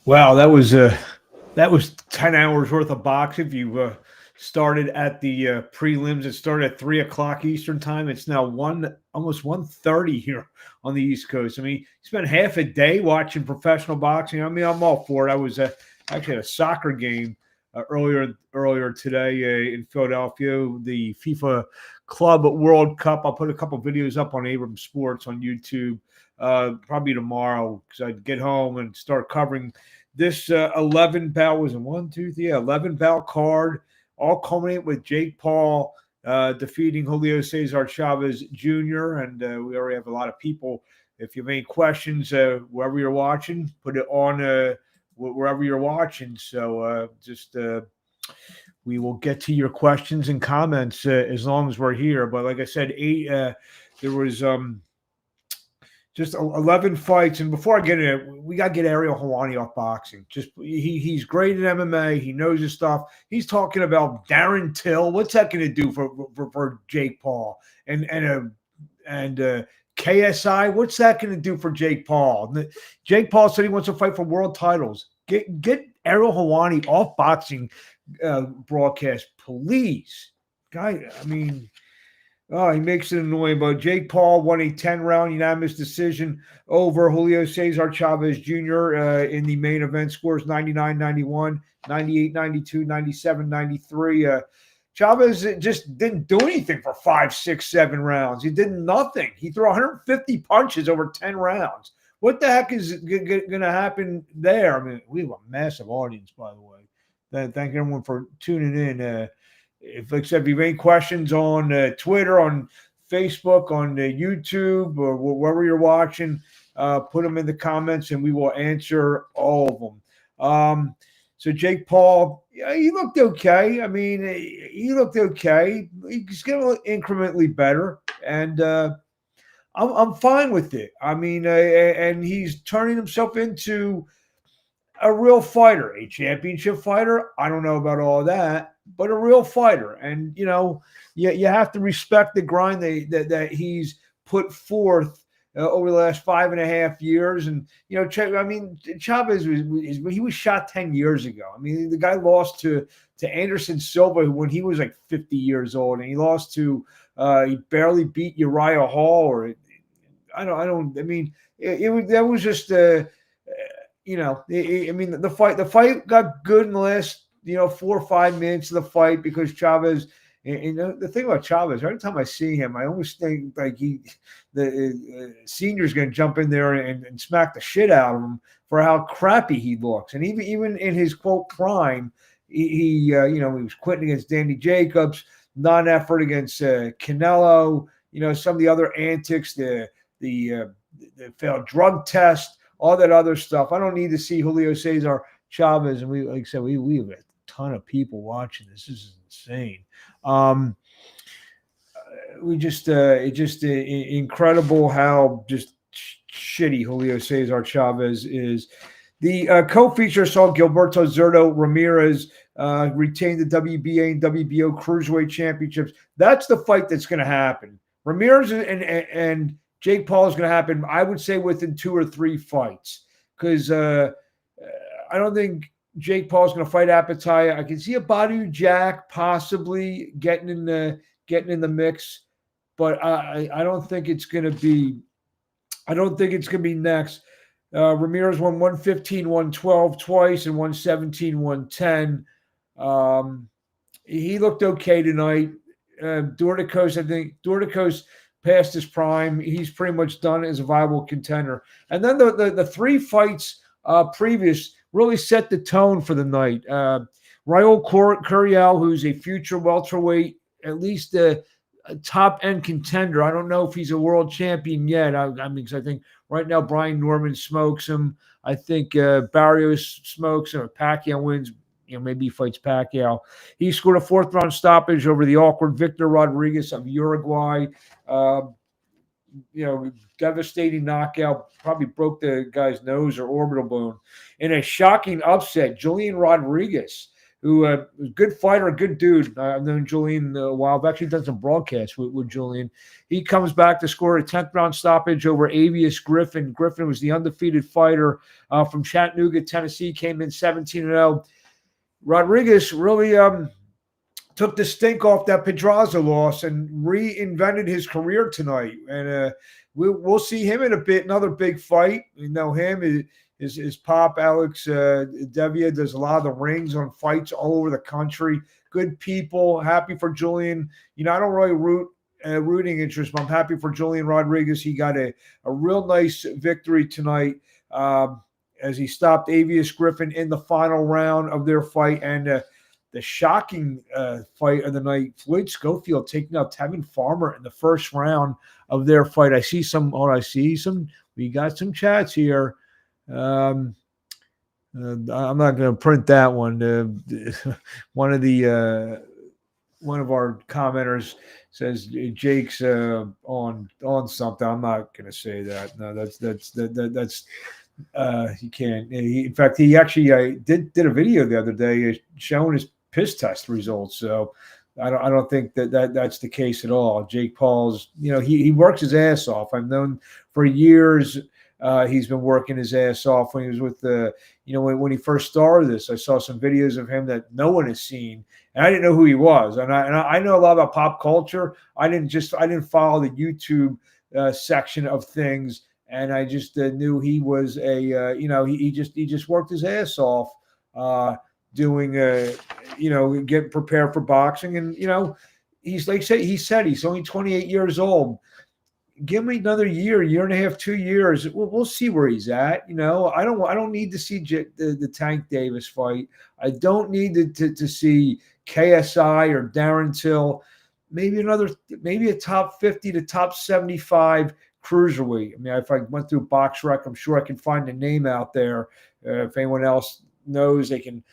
Wow, that was 10 hours worth of boxing. If you started at the prelims, it started at 3 o'clock Eastern time. It's now almost 1:30 here on the East Coast. I mean, you spent half a day watching professional boxing. I mean, I'm all for it. I was actually at a soccer game earlier today in Philadelphia, the FIFA Club World Cup. I'll put a couple videos up on Abrams Sports on YouTube probably tomorrow because I'd get home and start covering this 11 bout was a 11 bout card, all culminate with Jake Paul defeating Julio Cesar Chavez Jr. And we already have a lot of people. If you have any questions, wherever you're watching, put it on wherever you're watching. So just we will get to your questions and comments as long as we're here. But like I said, there was just 11 fights. And before I get in it, we got to get Ariel Helwani off boxing. Just he's great at MMA. He knows his stuff. He's talking about Darren Till. What's that going to do for Jake Paul? And KSI, what's that going to do for Jake Paul? Jake Paul said he wants to fight for world titles. Get Ariel Helwani off boxing broadcast, please. Guy, I mean, oh, he makes it annoying. But Jake Paul won a 10-round unanimous decision over Julio Cesar Chavez Jr. In the main event. Scores 99-91, 98-92, 97-93. Chavez just didn't do anything for 5, 6, 7 rounds. He did nothing. He threw 150 punches over 10 rounds. What the heck is going to happen there? I mean, we have a massive audience, by the way. Thank everyone for tuning in. If you have any questions on Twitter, on Facebook, on YouTube, or wherever you're watching, put them in the comments and we will answer all of them. So Jake Paul, yeah, he looked okay. I mean, he looked okay. He's getting incrementally better, and I'm fine with it. I mean, and he's turning himself into a real fighter, a championship fighter. I don't know about all that, but a real fighter. And, you you have to respect the grind that he's put forth over the last 5.5 years. And, I mean, Chavez he was shot 10 years ago. I mean, the guy lost to Anderson Silva when he was like 50 years old, and he lost to he barely beat Uriah Hall. Or I mean, that was just I mean, the fight got good in the last, 4 or 5 minutes of the fight because Chavez. And the thing about Chavez, every time I see him, I always think like the senior's going to jump in there and smack the shit out of him for how crappy he looks. And even in his quote prime, he was quitting against Danny Jacobs, non-effort against Canelo. Some of the other antics, the failed drug test, all that other stuff. I don't need to see Julio Cesar Chavez. And we, like I said, we have a ton of people watching this. This is insane. It's just incredible how just shitty Julio Cesar Chavez is. The co-feature saw Gilberto Zurdo Ramirez retain the WBA and WBO Cruiserweight Championships. That's the fight that's going to happen. Ramirez and Jake Paul is going to happen, I would say, within 2 or 3 fights. Because I don't think Jake Paul is going to fight Apataya. I can see a Badu Jack possibly getting in the mix, but I don't think it's going to be. I don't think it's going to be next. Ramirez won 115, 112 twice, and 117, 110. He looked okay tonight. Dorticos, I think Dorticos past his prime. He's pretty much done as a viable contender. And then the 3 fights previous really set the tone for the night. Raul Curiel, who's a future welterweight, at least a top-end contender. I don't know if he's a world champion yet. I mean, because I think right now Brian Norman smokes him. I think Barrios smokes him. Or Pacquiao wins. Maybe he fights Pacquiao. He scored a 4th-round stoppage over the awkward Victor Rodriguez of Uruguay. Devastating knockout, probably broke the guy's nose or orbital bone. In a shocking upset, Julian Rodriguez, who was a good fighter, a good dude. I've known Julian a while. I've actually done some broadcasts with Julian. He comes back to score a 10th round stoppage over Avius Griffin. Griffin was the undefeated fighter from Chattanooga, Tennessee, came in 17-0. Rodriguez really took the stink off that Pedraza loss and reinvented his career tonight. And we'll see him in a bit, another big fight. You know him, his pop, Alex Devia, does a lot of the rings on fights all over the country. Good people, happy for Julian. You know, I don't really rooting interest, but I'm happy for Julian Rodriguez. He got a real nice victory tonight as he stopped Avius Griffin in the final round of their fight. And the shocking fight of the night, Floyd Scoffield taking out Tevin Farmer in the first round of their fight. We got some chats here. I'm not going to print that one. One of our commenters says Jake's on something. I'm not going to say that. No, that's he can't. In fact, he actually did a video the other day showing his piss test results. So I don't think that's the case at all. Jake Paul's, he works his ass off. I've known for years. He's been working his ass off when he was with when he first started this. I saw some videos of him that no one has seen, and I didn't know who he was. And I know a lot about pop culture. I didn't follow the YouTube section of things, and I just knew he was he just worked his ass off doing getting prepared for boxing, and he's he said he's only 28 years old. Give me another year and a half, 2 years. We'll see where he's at. I don't need to see the Tank Davis fight. I don't need to see KSI or Darren Till. Maybe a top 50 to top 75 cruiserweight. I mean, if I went through BoxRec, I'm sure I can find a name out there. If anyone else knows, they can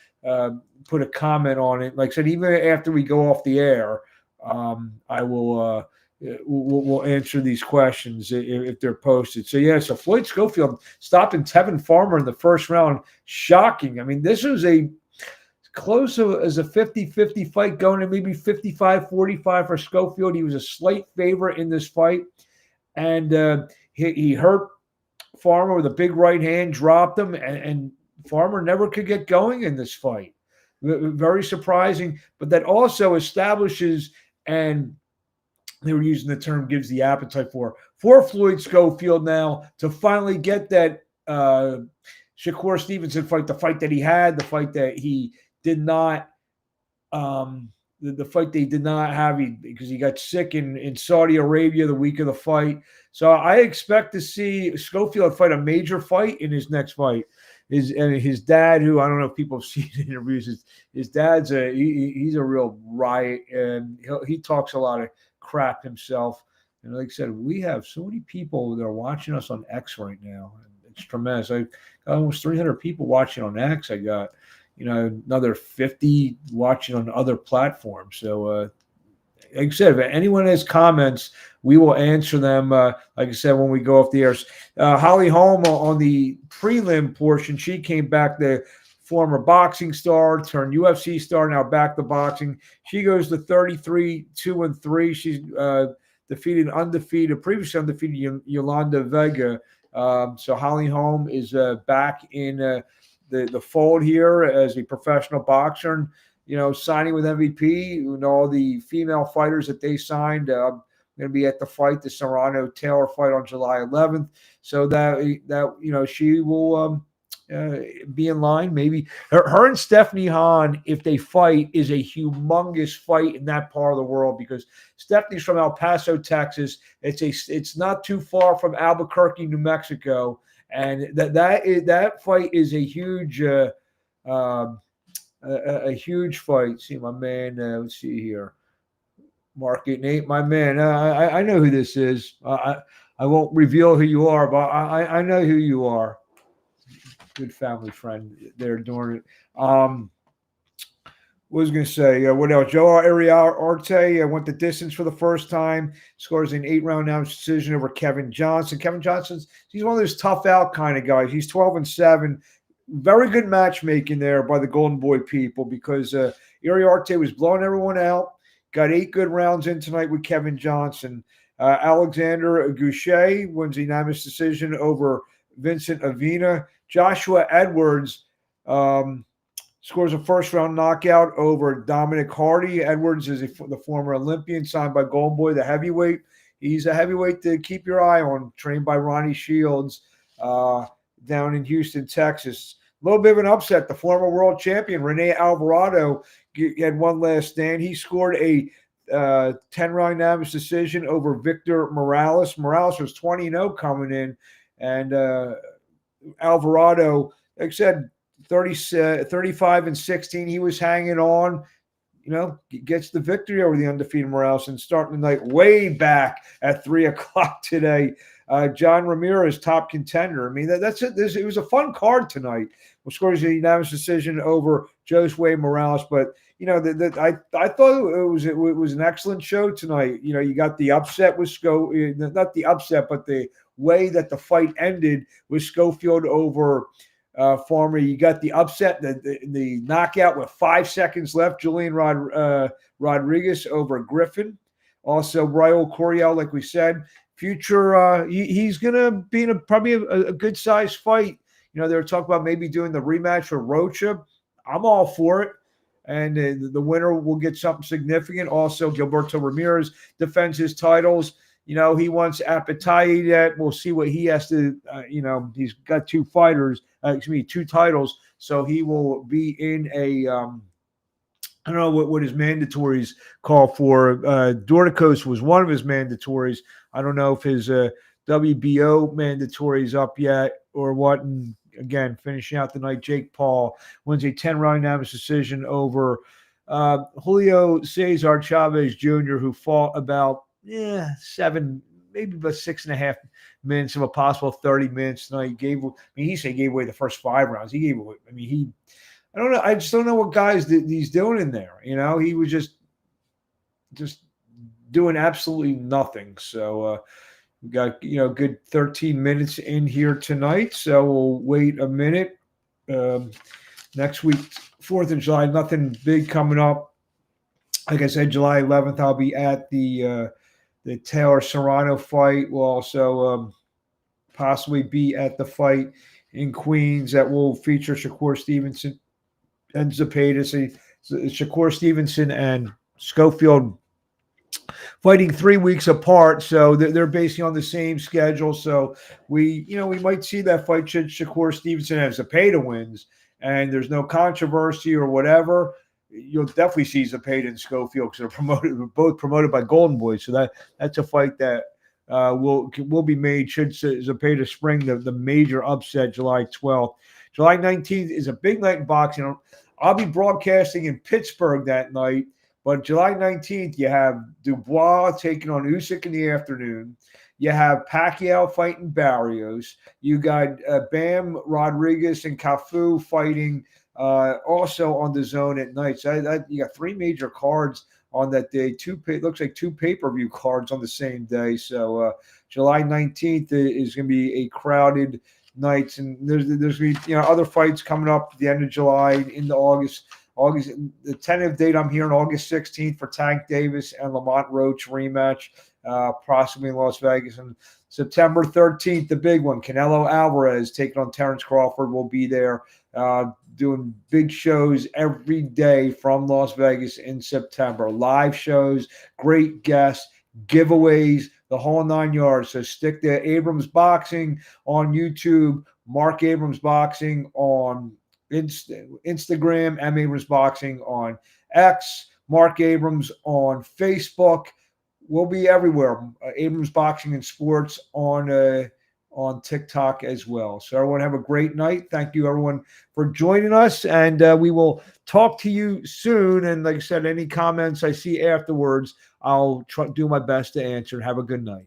put a comment on it. Like I said, even after we go off the air, I will. We'll answer these questions if they're posted. So Floyd Scoffield stopping Tevin Farmer in the first round. Shocking. I mean, this was a close as a 50-50 fight, going to maybe 55-45 for Scoffield. He was a slight favorite in this fight. And he hurt Farmer with a big right hand, dropped him, and Farmer never could get going in this fight. Very surprising. But that also establishes, and they were using the term, gives the appetite for Floyd Scoffield now to finally get that Shakur Stevenson fight, the fight that he had, the fight that he did not, the fight they did not have because he got sick in Saudi Arabia the week of the fight. So I expect to see Scoffield fight a major fight in his next fight. His dad, who I don't know if people have seen interviews, his dad's he's a real riot, and he talks a lot of crap himself. And like I said, we have so many people that are watching us on X right now. It's tremendous. I got almost 300 people watching on X. I got another 50 watching on other platforms. So like I said, if anyone has comments, we will answer them. Like I said, when we go off the air. Holly Holm on the prelim portion, she came back, the former boxing star, turned UFC star, now back to boxing. She goes to 33-2-3. She's previously undefeated Yolanda Vega. So Holly Holm is back in the fold here as a professional boxer. And, signing with MVP, and all the female fighters that they signed. Going to be at the fight, the Serrano Taylor fight on July 11th. So that she will be in line. Maybe her and Stephanie Hahn, if they fight, is a humongous fight in that part of the world, because Stephanie's from El Paso, Texas. It's not too far from Albuquerque, New Mexico, and that fight is a huge a huge fight. See my man. Let's see here. Mark Nate, my man. I know who this is. I won't reveal who you are, but I know who you are. Good family friend there doing it. What was I going to say? What else? Joe Ariarte went the distance for the first time. Scores an 8-round decision over Kevin Johnson. Kevin Johnson's, he's one of those tough out kind of guys. He's 12-7. very good matchmaking there by the Golden Boy people because Iriarte was blowing everyone out. Got 8 good rounds in tonight with Kevin Johnson. Alexander Goucher wins a unanimous decision over Vincent Avina. Joshua Edwards scores a first-round knockout over Dominic Hardy. Edwards is the former Olympian signed by Golden Boy, the heavyweight. He's a heavyweight to keep your eye on, trained by Ronnie Shields down in Houston, Texas. A little bit of an upset. The former world champion, Rene Alvarado, had one last stand. He scored a 10-round unanimous decision over Victor Morales. Morales was 20-0 coming in, and Alvarado, like I said, 35-16. He was hanging on. Gets the victory over the undefeated Morales and starting the night way back at 3 o'clock today. John Ramirez, top contender. I mean, that's it. It was a fun card tonight. Well, scores a unanimous decision over Josue Morales, but I thought it was an excellent show tonight. You got the upset with not the upset, but the way that the fight ended with Scoffield over Farmer. You got the upset, the knockout with 5 seconds left. Julian Rodriguez over Griffin. Also, Raul Coriel, like we said, future. He's going to be in probably a good size fight. They were talking about maybe doing the rematch with Rocha. I'm all for it. And the winner will get something significant. Also, Gilberto Ramirez defends his titles. He wants Apataya yet. We'll see what he has to, he's got 2 fighters, 2 titles. So he will be in a, I don't know what his mandatories call for. Dorticos was one of his mandatories. I don't know if his WBO mandatory is up yet or what. And again, finishing out the night, Jake Paul wins a 10-round unanimous decision over Julio Cesar Chavez Jr., who fought about 7, maybe about 6.5 minutes of a possible 30 minutes tonight. He said he gave away the first 5 rounds. He gave away. I don't know. I just don't know what guys he's doing in there. He was just doing absolutely nothing. So we got good 13 minutes in here tonight. So we'll wait a minute. Next week, 4th of July, nothing big coming up. Like I said, July 11th, I'll be at the Taylor Serrano fight. We'll also possibly be at the fight in Queens that will feature Shakur Stevenson and Zepeda. Shakur Stevenson and Schofield fighting 3 weeks apart, so they're basically on the same schedule. So we might see that fight should Shakur Stevenson and Zepeda wins, and there's no controversy or whatever. You'll definitely see Zepeda and Schofield because they're both promoted by Golden Boy. So that's a fight that will be made should Zepeda spring the major upset July 12th. July 19th is a big night in boxing. I'll be broadcasting in Pittsburgh that night, but July 19th, you have Dubois taking on Usyk in the afternoon. You have Pacquiao fighting Barrios. You got Bam Rodriguez and Cafu fighting also on the zone at night. So you got 3 major cards on that day. Looks like 2 pay-per-view cards on the same day. So July 19th is going to be a crowded night, and there's going to be other fights coming up at the end of July into August. The tentative date I'm hearing August 16th for Tank Davis and Lamont Roach rematch, possibly in Las Vegas. And September 13th, the big one, Canelo Alvarez taking on Terrence Crawford will be there, doing big shows every day from Las Vegas in September. Live shows, great guests, giveaways, the whole 9 yards. So stick to Abrams Boxing on YouTube, Marc Abrams Boxing on Instagram, M. Abrams Boxing on X, Marc Abrams on Facebook. We'll be everywhere. Abrams Boxing and Sports on TikTok as well. So everyone have a great night. Thank you, everyone, for joining us, and we will talk to you soon. And like I said, any comments I see afterwards, I'll do my best to answer. Have a good night.